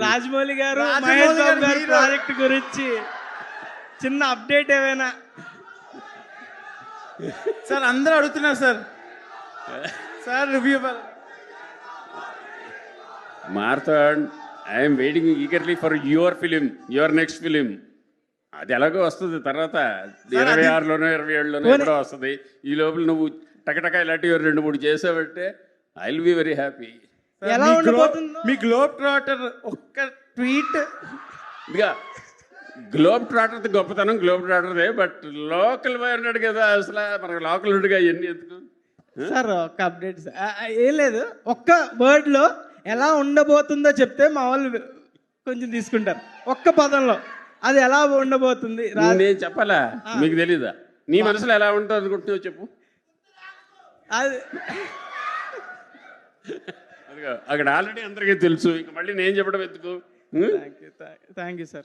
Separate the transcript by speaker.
Speaker 1: రాజమౌళి గారు మహేష్ బాబు గారు ప్రాజెక్ట్ గురించి చిన్న అప్డేట్ ఏమైనా?
Speaker 2: సార్ అందరూ అడుగుతున్నారు sir. Sir review
Speaker 3: Marthand, I'm waiting eagerly for your film, your next film. అది ఎలాగో వస్తుంది తర్వాత 26లోనో 27లోనో ఎప్పుడో వస్తుంది. ఈ లోపల నువ్వు టకటక ఇలాంటివి 2-3 చేసావంటే I will be very happy.
Speaker 1: ఎలా ఉండబోతుందో
Speaker 2: మీ గ్లోబ్ ట్రాటర్ ఒక్క ట్వీట్.
Speaker 3: ఇక గ్లోబ్ ట్రాటర్ గొప్పతనం గ్లోబ్ ట్రాటర్దే, బట్ లోకల్ బాయ్ అన్నాడు కదా, అసలు మనకు లోకల్ ఉండిగా ఇవన్నీ ఎందుకు
Speaker 1: సార్? ఒక అప్డేట్ సార్, ఏం లేదు, ఒక్క వర్డ్లో ఎలా ఉండబోతుందో చెప్తే మా వాళ్ళు కొంచెం తీసుకుంటారు. ఒక్క పదంలో అది ఎలా ఉండబోతుంది
Speaker 3: నేను చెప్పాలా? మీకు తెలీదా? నీ మనసులో ఎలా ఉంటుంది అనుకుంటున్నావు చెప్పు.
Speaker 1: అది
Speaker 3: అక్కడ ఆల్రెడీ అందరికీ తెలుసు, ఇంక మళ్ళీ నేను చెప్పడం ఎందుకు?
Speaker 1: Thank you sir.